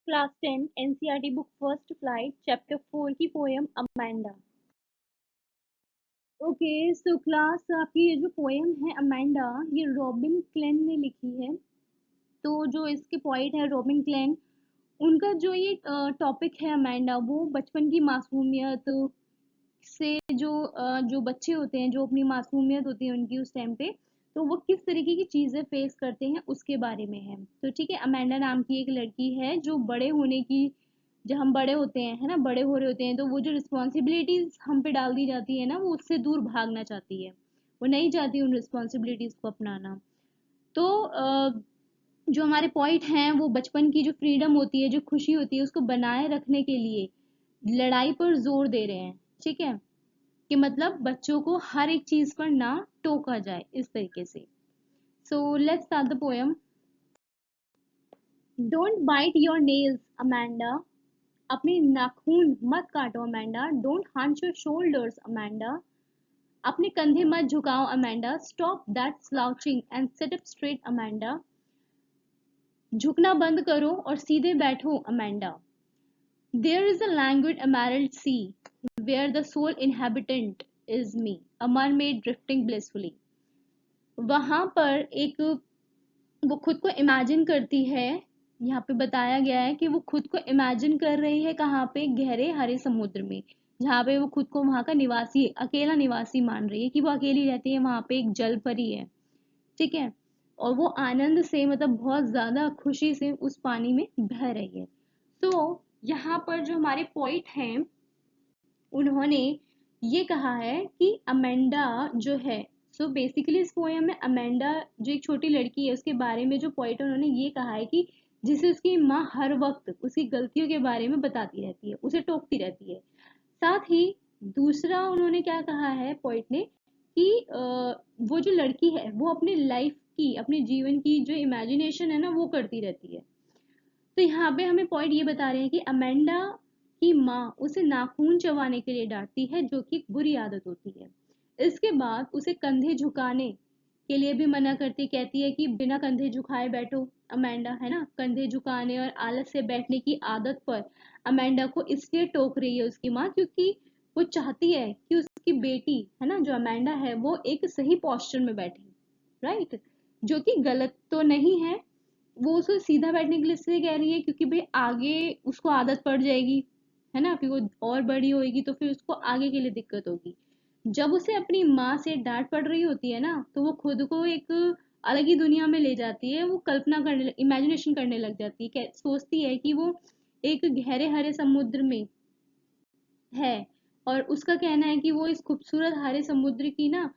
Class 10 NCERT book first flight chapter 4 की poem Amanda. Okay, so class आपकी ये जो पोएम है अमेंडा, ये रॉबिन क्लेन ने लिखी है। तो जो इसके पोइट है रॉबिन क्लेन, उनका जो ये टॉपिक है अमेंडा, वो बचपन की मासूमियत से जो बच्चे होते हैं, जो अपनी मासूमियत होती है उनकी उस टाइम पे, तो वो किस तरीके की चीज़ें फेस करते हैं उसके बारे में है। तो ठीक है, अमेंडा नाम की एक लड़की है जो बड़े होने की, जब हम बड़े होते हैं, है ना, बड़े हो रहे होते हैं, तो वो जो रिस्पॉन्सिबिलिटीज हम पे डाल दी जाती है ना, वो उससे दूर भागना चाहती है। वो नहीं चाहती उन रिस्पॉन्सिबिलिटीज को अपनाना। तो जो हमारे पॉइंट हैं, वो बचपन की जो फ्रीडम होती है, जो खुशी होती है, उसको बनाए रखने के लिए लड़ाई पर जोर दे रहे हैं। ठीक है, कि मतलब बच्चों को हर एक चीज पर ना टोका जाए इस तरीके से। So let's start the poem. Don't bite your nails Amanda, अपने नाखून मत काटो Amanda. Don't hunch your shoulders Amanda, अपने कंधे मत झुकाओ Amanda. Stop that slouching and sit up straight Amanda, झुकना बंद करो और सीधे बैठो Amanda. There is a languid emerald sea where the sole inhabitant is me, a mermaid drifting blissfully. वहां पर एक, वो खुद को इमेजिन करती है। यहाँ पे बताया गया है कि वो खुद को इमेजिन कर रही है कहाँ पे, गहरे हरे समुद्र में, जहाँ पे वो खुद को वहां का निवासी, अकेला निवासी मान रही है, कि वो अकेली रहती है, वहां पे एक जल परी है। ठीक है, और वो आनंद से, मतलब बहुत ज्यादा खुशी से उस पानी में बह रही है। तो यहाँ पर जो हमारे पोइट हैं, उन्होंने ये कहा है कि अमेंडा जो है, सो बेसिकली इस पोएम में अमेंडा जो एक छोटी लड़की है, उसके बारे में जो पोइट है, उन्होंने ये कहा है कि जिसे उसकी माँ हर वक्त उसकी गलतियों के बारे में बताती रहती है, उसे टोकती रहती है। साथ ही दूसरा उन्होंने क्या कहा है पोइट ने, कि वो जो लड़की है वो अपनी लाइफ की, अपने जीवन की जो इमेजिनेशन है ना, वो करती रहती है। तो यहाँ पे हमें पॉइंट ये बता रहे हैं कि अमेंडा की माँ उसे नाखून चबाने के लिए डांटती है, जो कि एक बुरी आदत होती है। इसके बाद उसे कंधे झुकाने के लिए भी मना करती, कहती है कि बिना कंधे झुकाए बैठो अमेंडा, है ना। कंधे झुकाने और आलस से बैठने की आदत पर अमेंडा को इसलिए टोक रही है उसकी माँ, क्योंकि वो चाहती है कि उसकी बेटी, है ना, जो अमेंडा है, वो एक सही पोस्चर में बैठे, राइट, जो कि गलत तो नहीं है। वो उसको सीधा बैठने के लिए इसलिए कह रही है क्योंकि भाई आगे उसको आदत पड़ जाएगी, है ना, फिर वो और बड़ी होगी तो फिर उसको आगे के लिए दिक्कत होगी। जब उसे अपनी माँ से डांट पड़ रही होती है ना, तो वो खुद को एक अलग ही दुनिया में ले जाती है। वो कल्पना करने, इमेजिनेशन करने लग जाती है, सोचती है कि वो एक गहरे हरे समुद्र में है, और उसका कहना है कि वो इस खूबसूरत हरे समुद्र की ना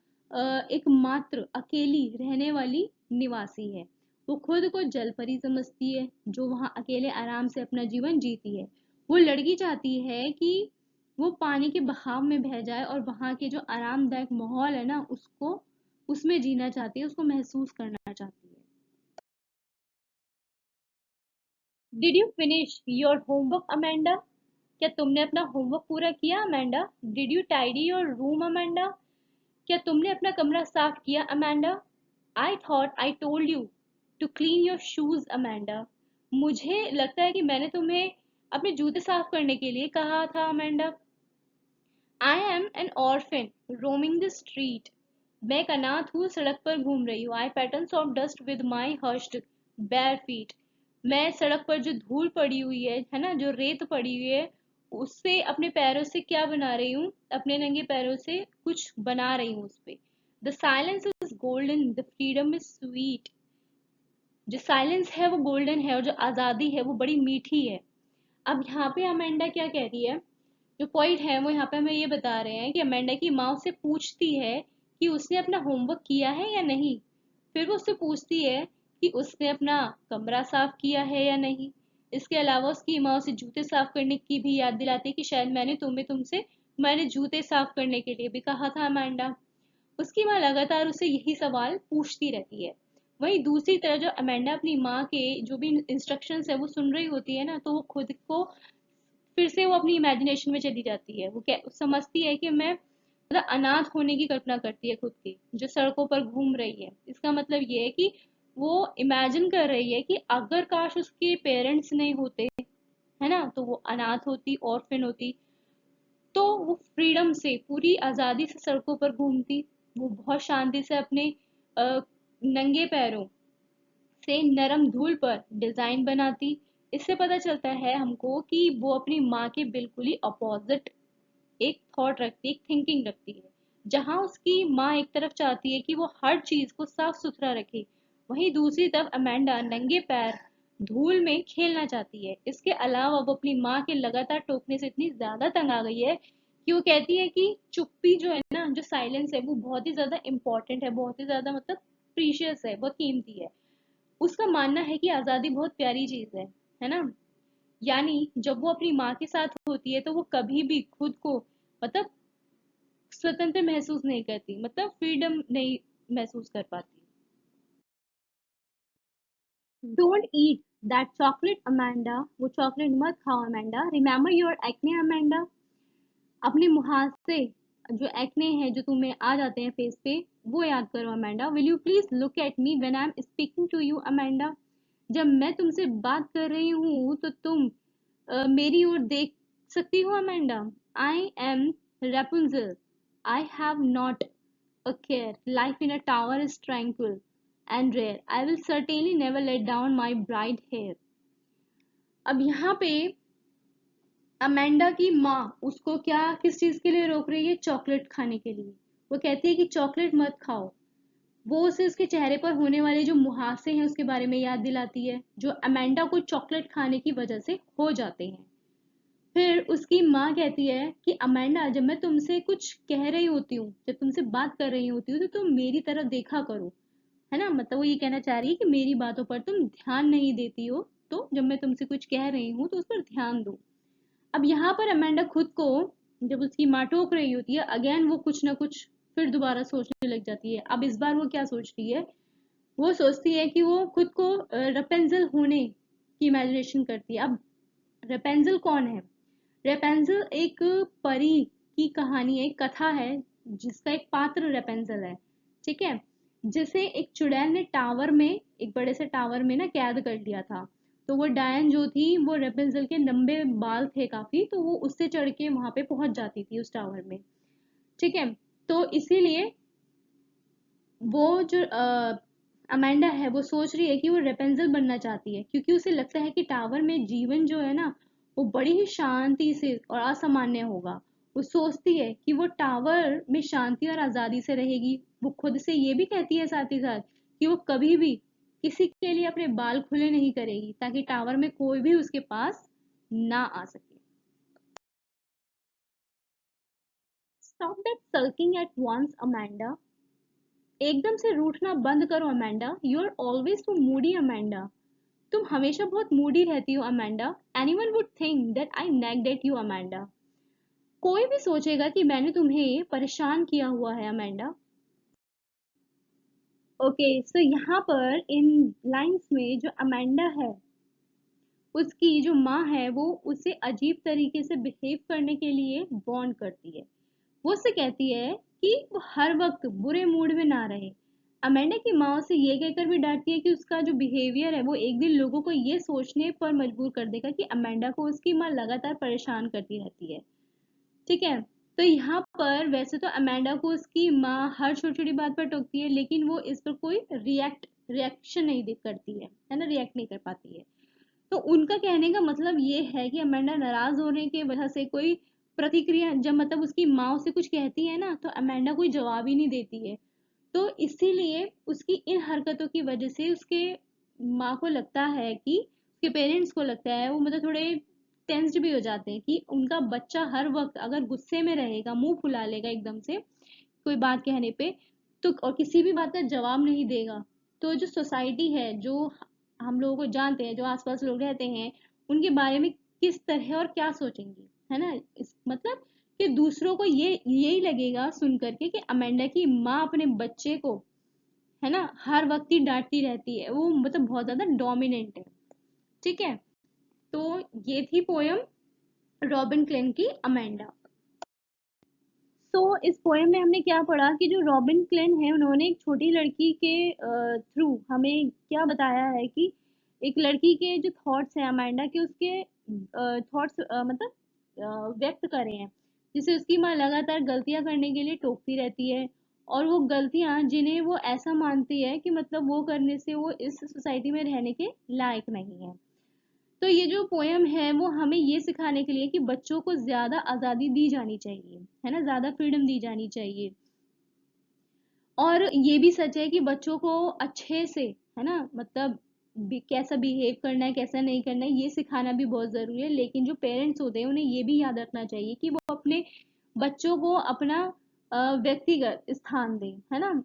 एकमात्र अकेली रहने वाली निवासी है। वो खुद को जलपरी समझती है, जो वहाँ अकेले आराम से अपना जीवन जीती है। वो लड़की चाहती है कि वो पानी के बहाव में बह जाए, और वहाँ के जो आरामदायक माहौल है ना, उसको, उसमें जीना चाहती है, उसको महसूस करना चाहती है। Did you finish your homework Amanda, क्या तुमने अपना होमवर्क पूरा किया अमेंडा? Did you tidy your room Amanda, क्या तुमने अपना कमरा साफ किया अमेंडा? I thought I told you to clean your shoes Amanda, मुझे लगता है कि मैंने तुम्हें अपने जूते साफ करने के लिए कहा था Amanda. I am an orphan roaming the street, मैं एक अनाथ हूँ, सड़क पर घूम रही हूँ। I patterns of dust with my हर्स्ड बेयर फीट, मैं सड़क पर जो धूल पड़ी हुई है ना, जो रेत पड़ी हुई है, उससे अपने पैरों से क्या बना रही हूँ, अपने नंगे पैरों से कुछ बना रही हूँ उस पे। The silence is golden, the freedom is sweet, जो साइलेंस है वो गोल्डन है, और जो आज़ादी है वो बड़ी मीठी है। अब यहाँ पे अमेंडा क्या कह रही है, जो पॉइंट है वो यहाँ पे हमें ये बता रहे हैं कि अमेंडा की माँ उससे पूछती है कि उसने अपना होमवर्क किया है या नहीं। फिर वो उससे पूछती है कि उसने अपना कमरा साफ किया है या नहीं। इसके अलावा उसकी माँ उसे जूते साफ करने की भी याद दिलाती है कि शायद मैंने तुमसे मैंने जूते साफ करने के लिए भी कहा था अमेंडा। उसकी माँ लगातार उसे यही सवाल पूछती रहती है। वहीं दूसरी तरफ जो अमेंडा अपनी माँ के जो भी इंस्ट्रक्शंस है वो सुन रही होती है ना, तो वो खुद को फिर से वो अपनी इमेजिनेशन में चली जाती है। वो क्या समझती है कि मैं, मतलब अनाथ होने की कल्पना करती है खुद की, जो सड़कों पर घूम रही है। इसका मतलब ये है कि वो इमेजिन कर रही है कि अगर काश उसके पेरेंट्स नहीं होते, है ना, तो वो अनाथ होती, ऑर्फन होती, तो वो फ्रीडम से, पूरी आज़ादी से सड़कों पर घूमती। वो बहुत शांति से अपने नंगे पैरों से नरम धूल पर डिजाइन बनाती। इससे पता चलता है हमको कि वो अपनी माँ के बिल्कुल ही अपोजिट एक थॉट रखती है, एक थिंकिंग रखती है। जहां उसकी माँ एक तरफ चाहती है कि वो हर चीज को साफ सुथरा रखे, वहीं दूसरी तरफ अमेंडा नंगे पैर धूल में खेलना चाहती है। इसके अलावा वो अपनी माँ के लगातार टोकने से इतनी ज्यादा तंग आ गई है कि वो कहती है कि चुप्पी जो है ना, जो साइलेंस है, वो बहुत ही ज्यादा इंपॉर्टेंट है, बहुत ही ज्यादा मतलब प्रीशियस है, बहुत कीमती है। उसका मानना है कि आजादी बहुत प्यारी चीज है ना। यानी जब वो अपनी माँ के साथ होती है तो वो कभी भी खुद को मतलब स्वतंत्र महसूस नहीं करती, मतलब फ्रीडम नहीं महसूस कर पाती। Don't eat that chocolate Amanda, वो चॉकलेट मत खाओ Amanda. Remember your acne Amanda, अपने मुहासे जो एक्ने है जो तुम्हें आ जाते हैं फेस पे, वो याद करो Amanda. Will you please look at me when I am speaking to you Amanda, जब मैं तुमसे बात कर रही हूँ तो तुम मेरी ओर देख सकती हो Amanda. I M Rapunzel, I have not a care. Life in a tower is tranquil and rare. I will certainly never let down my bright hair. अब यहाँ पे अमेंडा की माँ उसको क्या किस चीज के लिए रोक रही है? चॉकलेट खाने के लिए। वो कहती है कि चॉकलेट मत खाओ। वो उसे उसके चेहरे पर होने वाले जो मुहासे हैं उसके बारे में याद दिलाती है, जो अमेंडा को चॉकलेट खाने की वजह से हो जाते हैं। फिर उसकी माँ कहती है कि अमेंडा, जब मैं तुमसे कुछ कह रही होती हूँ, जब तुमसे बात कर रही होती हूँ, तो तुम मेरी तरफ देखा करो। है ना, मतलब वो ये कहना चाह रही है कि मेरी बातों पर तुम ध्यान नहीं देती हो, तो जब मैं तुमसे कुछ कह रही हूँ तो उस पर ध्यान दो। अब यहाँ पर अमेंडा खुद को, जब उसकी माँ टोक रही होती है, अगेन वो कुछ ना कुछ फिर दोबारा सोचने लग जाती है। अब इस बार वो क्या सोचती है? वो सोचती है कि वो खुद को रपेंजल होने की इमेजिनेशन करती है। अब रेपेंजल कौन है? रेपेंजल एक परी की कहानी है, एक कथा है, जिसका एक पात्र रेपेंजल है। ठीक है, जिसे एक चुड़ैल ने टावर में, एक बड़े से टावर में ना कैद कर लिया था। तो वो डायन जो थी, वो रेपेंजल के लंबे बाल थे काफी, तो वो उससे चढ़ के वहां पे पहुंच जाती थी उस टावर में। ठीक है, तो इसीलिए वो जो अमेंडा है वो सोच रही है कि वो रेपेंजल बनना चाहती है, क्योंकि उसे लगता है कि टावर में जीवन जो है ना, वो बड़ी ही शांति से और असामान्य होगा। वो सोचती है कि वो टावर में शांति और आजादी से रहेगी। वो खुद से ये भी कहती है साथ ही साथ कि वो कभी भी किसी के लिए अपने बाल खुले नहीं करेगी, ताकि टावर में कोई भी उसके पास ना आ सके। Stop that sulking at once Amanda, एकदम से रूठना बंद करो अमेंडा। You are always too moody Amanda, तुम हमेशा बहुत मूडी रहती हो Amanda. Anyone would think that I nagged at you Amanda, कोई भी सोचेगा कि मैंने तुम्हें परेशान किया हुआ है अमेंडा। ओके, सो यहाँ पर इन लाइंस में जो अमेंडा है, उसकी जो माँ है, वो उसे अजीब तरीके से बिहेव करने के लिए वार्न करती है। वो उससे कहती है कि वो हर वक्त बुरे मूड में ना रहे। अमेंडा की माँ उसे ये कहकर भी डांटती है कि उसका जो बिहेवियर है वो एक दिन लोगों को ये सोचने पर मजबूर कर देगा कि अमेंडा को उसकी माँ लगातार परेशान करती रहती है। ठीक है, तो यहाँ पर वैसे तो अमेंडा को उसकी माँ हर छोटी छोटी बात पर टोकती है, लेकिन वो इस पर कोई रिएक्शन नहीं करती है ना, रिएक्ट नहीं कर पाती है। तो उनका कहने का मतलब ये है कि अमेंडा नाराज होने की वजह से कोई प्रतिक्रिया, जब मतलब उसकी माँ उसे कुछ कहती है ना, तो अमेंडा कोई जवाब ही नहीं देती है। तो इसीलिए उसकी इन हरकतों की वजह से उसके माँ को लगता है कि, उसके पेरेंट्स को लगता है, वो मतलब थोड़े टेंस्ड भी हो जाते हैं कि उनका बच्चा हर वक्त अगर गुस्से में रहेगा, मुंह फुला लेगा एकदम से कोई बात कहने पे, तो और किसी भी बात का जवाब नहीं देगा, तो जो सोसाइटी है, जो हम लोगों को जानते हैं, जो आसपास लोग रहते हैं, उनके बारे में किस तरह और क्या सोचेंगे, है ना। इस मतलब कि दूसरों को ये यही लगेगा सुन करके कि अमेंडा की माँ अपने बच्चे को, है ना, हर वक्त ही डांटती रहती है, वो मतलब बहुत ज्यादा डोमिनेंट है। ठीक है, तो ये थी पोयम रॉबिन क्लेन की अमेंडा। तो इस पोएम में हमने क्या पढ़ा कि जो रॉबिन क्लेन है, उन्होंने एक छोटी लड़की के थ्रू हमें क्या बताया है कि एक लड़की के जो थॉट्स हैं अमांडा के, उसके थॉट्स मतलब व्यक्त करे हैं, जिसे उसकी माँ लगातार गलतियां करने के लिए टोकती रहती है, और वो गलतियां जिन्हें वो ऐसा मानती है कि मतलब वो करने से वो इस सोसाइटी में रहने के लायक नहीं है। तो ये जो पोयम है वो हमें ये सिखाने के लिए कि बच्चों को ज्यादा आजादी दी जानी चाहिए, है ना, ज्यादा फ्रीडम दी जानी चाहिए। और ये भी सच है कि बच्चों को अच्छे से, है ना, मतलब कैसा बिहेव करना है कैसा नहीं करना है ये सिखाना भी बहुत जरूरी है। लेकिन जो पेरेंट्स होते हैं उन्हें ये भी याद रखना चाहिए कि वो अपने बच्चों को अपना व्यक्तिगत स्थान दें, है ना।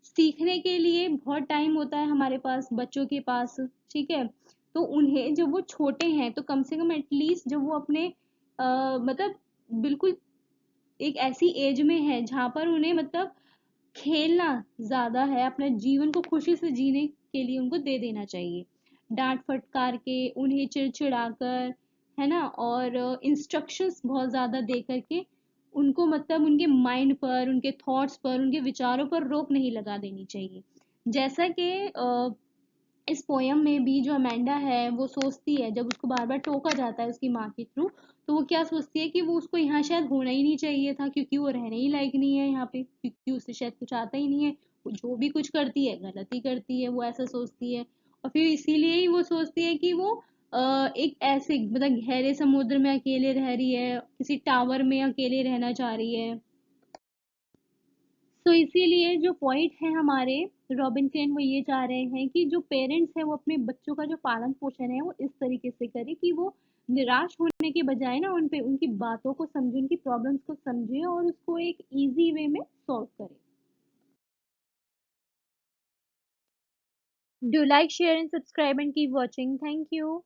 सीखने के लिए बहुत टाइम होता है हमारे पास, बच्चों के पास, ठीक है। तो उन्हें जब वो छोटे हैं तो कम से कम एटलीस्ट जब वो अपने मतलब बिल्कुल एक ऐसी एज में है जहाँ पर उन्हें मतलब खेलना ज्यादा है, अपने जीवन को खुशी से जीने के लिए उनको दे देना चाहिए। डांट फटकार के, उन्हें चिड़चिड़ा कर, है ना, और इंस्ट्रक्शंस बहुत ज्यादा दे करके उनको मतलब उनके माइंड पर, उनके थॉट्स पर, उनके विचारों पर रोक नहीं लगा देनी चाहिए। जैसा कि इस पोयम में भी जो अमेंडा है वो सोचती है, जब उसको बार बार टोका जाता है उसकी माँ के थ्रू, तो वो क्या सोचती है कि वो उसको यहाँ शायद होना ही नहीं चाहिए था, क्योंकि वो रहने ही लायक नहीं है यहाँ पे, क्योंकि उसे शायद कुछ आता ही नहीं है। वो जो भी कुछ करती है गलत ही करती है, वो ऐसा सोचती है। और फिर इसीलिए ही वो सोचती है कि वो एक ऐसे मतलब गहरे समुद्र में अकेले रह रही है, किसी टावर में अकेले रहना चाह रही है। तो इसीलिए जो पॉइंट है हमारे रॉबिन क्रेन वो ये चाह रहे हैं कि जो पेरेंट्स हैं वो अपने बच्चों का जो पालन पोषण है वो इस तरीके से करे कि वो निराश होने के बजाय ना उन पे उनकी बातों को समझे, उनकी प्रॉब्लम्स को समझे और उसको एक इजी वे में सॉल्व करे। Do like, share and subscribe and keep watching. Thank you.